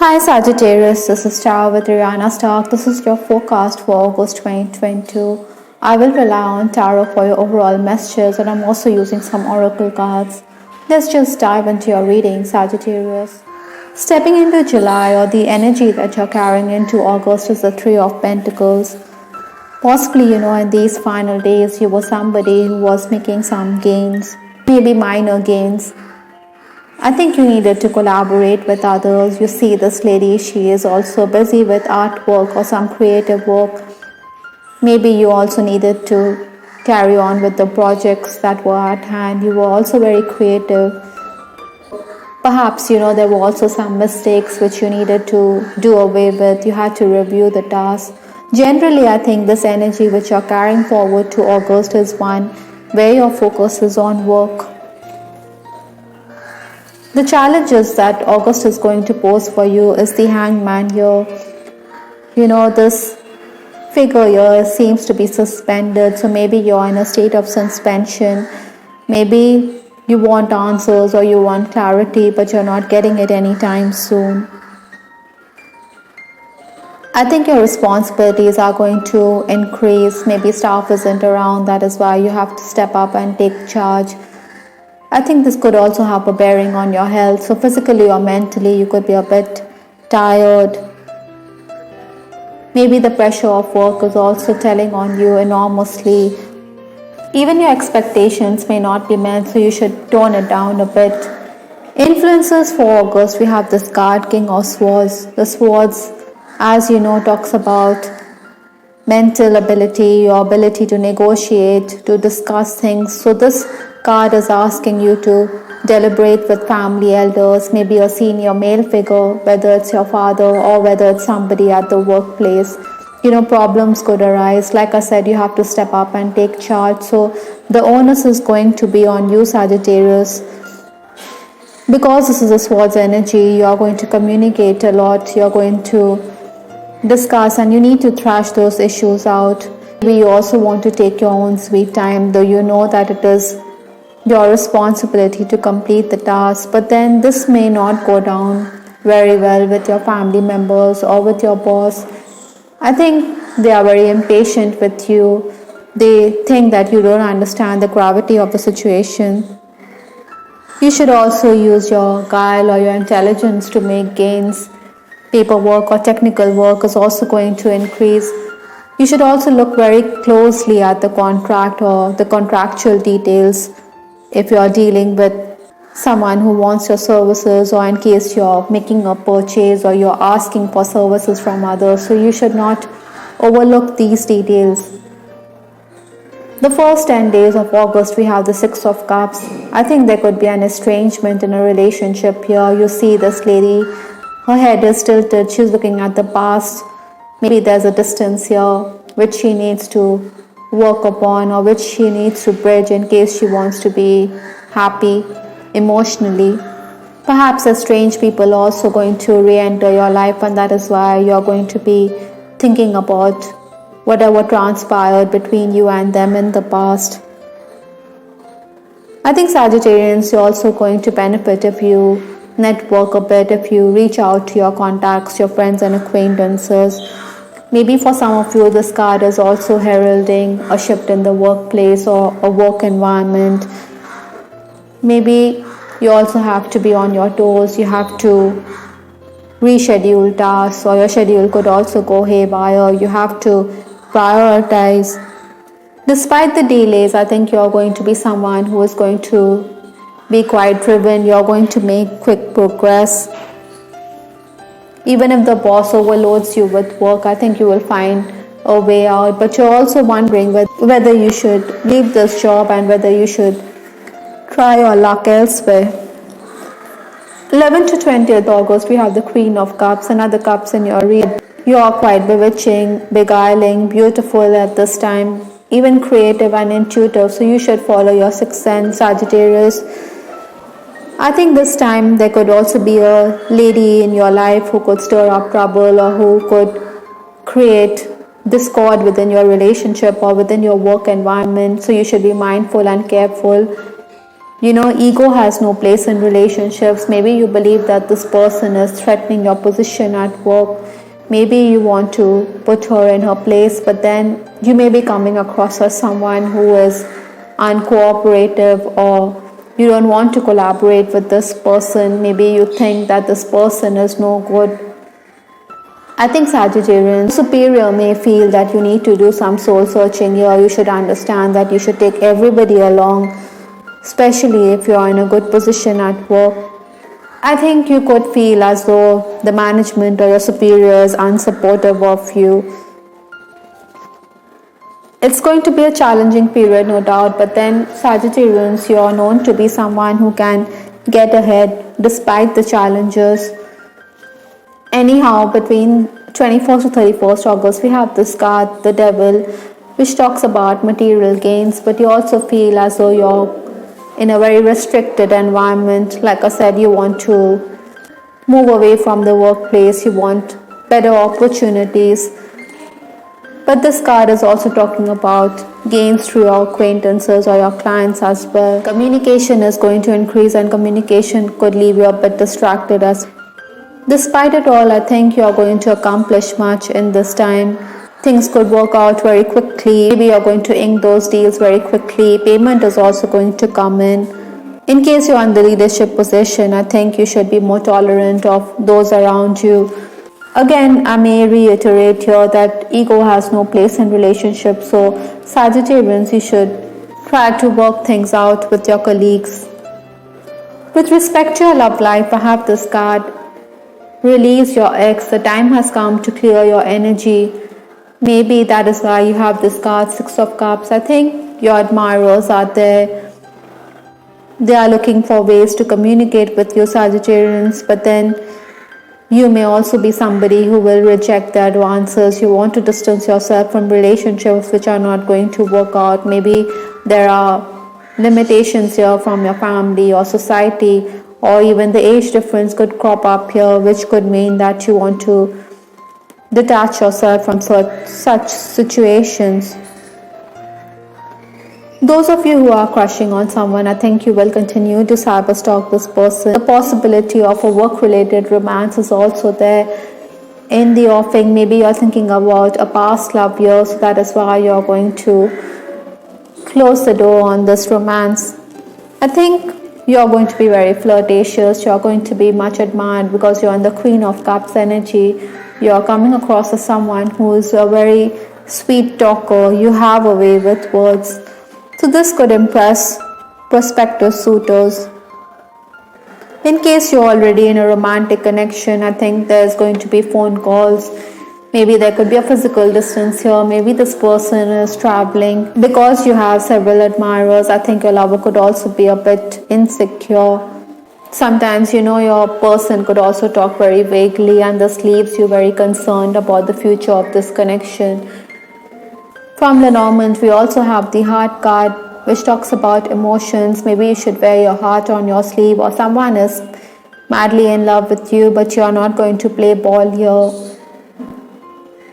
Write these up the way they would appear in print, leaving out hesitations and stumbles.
Hi Sagittarius, this is Star with Ariana Stock. This is your forecast for August 2022. I will rely on tarot for your overall messages, and I'm also using some oracle cards. Let's just dive into your reading, Sagittarius. Stepping into July, or the energy that you're carrying into August, is the Three of Pentacles. Possibly, in these final days, you were somebody who was making some gains, maybe minor gains. I think you needed to collaborate with others. You see this lady, she is also busy with artwork or some creative work. Maybe you also needed to carry on with the projects that were at hand. You were also very creative. Perhaps, there were also some mistakes which you needed to do away with. You had to review the task. Generally, I think this energy which you're carrying forward to August is one where your focus is on work. The challenges that August is going to pose for you is the Hangman here. This figure here seems to be suspended, so maybe you're in a state of suspension. Maybe you want answers or you want clarity, but you're not getting it anytime soon. I think your responsibilities are going to increase. Maybe staff isn't around, that is why you have to step up and take charge. I think this could also have a bearing on your health. So physically or mentally, you could be a bit tired. Maybe the pressure of work is also telling on you enormously. Even your expectations may not be met, so you should tone it down a bit. Influences for August, we have this card, King of Swords. The Swords, as you know, talks about mental ability, your ability to negotiate, to discuss things. So this card is asking you to deliberate with family elders, maybe a senior male figure, whether it's your father or whether it's somebody at the workplace. Problems could arise. Like I said, you have to step up and take charge. So the onus is going to be on you, Sagittarius. Because this is a Swords energy, you are going to communicate a lot. You're going to discuss and you need to thrash those issues out. Maybe you also want to take your own sweet time, though you know that it is your responsibility to complete the task, but then this may not go down very well with your family members or with your boss. I think they are very impatient with you. They think that you don't understand the gravity of the situation. You should also use your guile or your intelligence to make gains. Paperwork or technical work is also going to increase. You should also look very closely at the contract or the contractual details if you are dealing with someone who wants your services, or in case you're making a purchase or you're asking for services from others. So you should not overlook these details. The first 10 days of August, we have the Six of Cups. I think there could be an estrangement in a relationship here. You see this lady, her head is tilted, she's looking at the past. Maybe there's a distance here which she needs to work upon, or which she needs to bridge in case she wants to be happy emotionally. Perhaps strange people are also going to re-enter your life, and that is why you're going to be thinking about whatever transpired between you and them in the past. I think Sagittarians, you're also going to benefit if you network a bit, if you reach out to your contacts, your friends and acquaintances. Maybe for some of you, this card is also heralding a shift in the workplace or a work environment. Maybe you also have to be on your toes. You have to reschedule tasks, or your schedule could also go haywire. You have to prioritize. Despite the delays, I think you're going to be someone who is going to be quite driven. You're going to make quick progress. Even if the boss overloads you with work, I think you will find a way out. But you're also wondering whether you should leave this job and whether you should try your luck elsewhere. 11th to 20th August, we have the Queen of Cups, another cups in your read. You are quite bewitching, beguiling, beautiful at this time, even creative and intuitive. So you should follow your sixth sense, Sagittarius. I think this time there could also be a lady in your life who could stir up trouble, or who could create discord within your relationship or within your work environment. So you should be mindful and careful. Ego has no place in relationships. Maybe you believe that this person is threatening your position at work. Maybe you want to put her in her place, but then you may be coming across as someone who is uncooperative, or you don't want to collaborate with this person. Maybe you think that this person is no good. I think Sagittarian superior may feel that you need to do some soul searching here. You should understand that you should take everybody along, especially if you are in a good position at work. I think you could feel as though the management or your superior is unsupportive of you. It's going to be a challenging period, no doubt, but then Sagittarians, you are known to be someone who can get ahead despite the challenges. Anyhow, between 24th to 31st August, we have this card, the Devil, which talks about material gains, but you also feel as though you're in a very restricted environment. Like I said, you want to move away from the workplace, you want better opportunities. But this card is also talking about gains through your acquaintances or your clients as well. Communication is going to increase, and communication could leave you a bit distracted. Despite it all, I think you are going to accomplish much in this time. Things could work out very quickly. Maybe you're going to ink those deals very quickly. Payment is also going to come in. In case you're in the leadership position, I think you should be more tolerant of those around you. Again, I may reiterate here that ego has no place in relationships. So Sagittarians, you should try to work things out with your colleagues. With respect to your love life, I have this card. Release your ex. The time has come to clear your energy. Maybe that is why you have this card, Six of Cups. I think your admirers are there. They are looking for ways to communicate with you, Sagittarians, but then you may also be somebody who will reject the advances. You want to distance yourself from relationships which are not going to work out. Maybe there are limitations here from your family or society, or even the age difference could crop up here, which could mean that you want to detach yourself from such situations. Those of you who are crushing on someone, I think you will continue to cyberstalk this person. The possibility of a work-related romance is also there in the offing. Maybe you're thinking about a past love here, so that is why you're going to close the door on this romance. I think you're going to be very flirtatious. You're going to be much admired because you're in the Queen of Cups energy. You're coming across as someone who is a very sweet talker. You have a way with words. So this could impress prospective suitors. In case you're already in a romantic connection, I think there's going to be phone calls. Maybe there could be a physical distance here. Maybe this person is traveling. Because you have several admirers, I think your lover could also be a bit insecure. Sometimes, your person could also talk very vaguely, and this leaves you very concerned about the future of this connection. From Lenormand, we also have the Heart card, which talks about emotions. Maybe you should wear your heart on your sleeve, or someone is madly in love with you, but you are not going to play ball here.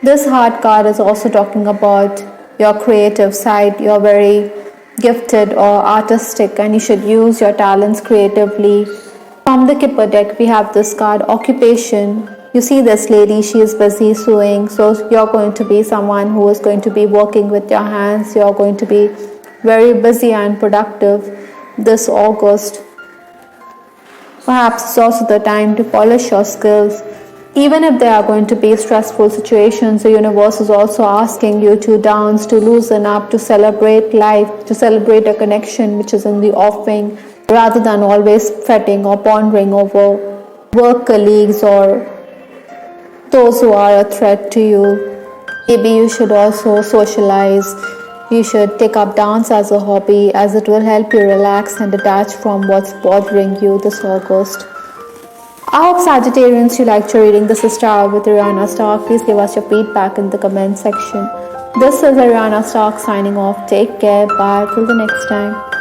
This Heart card is also talking about your creative side. You're very gifted or artistic, and you should use your talents creatively. From the Kipper deck, we have this card, Occupation. You see this lady, she is busy sewing, so you're going to be someone who is going to be working with your hands. You're going to be very busy and productive this August. Perhaps it's also the time to polish your skills. Even if there are going to be stressful situations, the universe is also asking you to dance, to loosen up, to celebrate life, to celebrate a connection which is in the offing, rather than always fretting or pondering over work colleagues or those who are a threat to you. Maybe you should also socialize. You should take up dance as a hobby, as it will help you relax and detach from what's bothering you this August. I hope Sagittarians you liked your reading. This is Star with Ariana Stark. Please give us your feedback in the comment section. This is Ariana Stark signing off. Take care. Bye. Till the next time.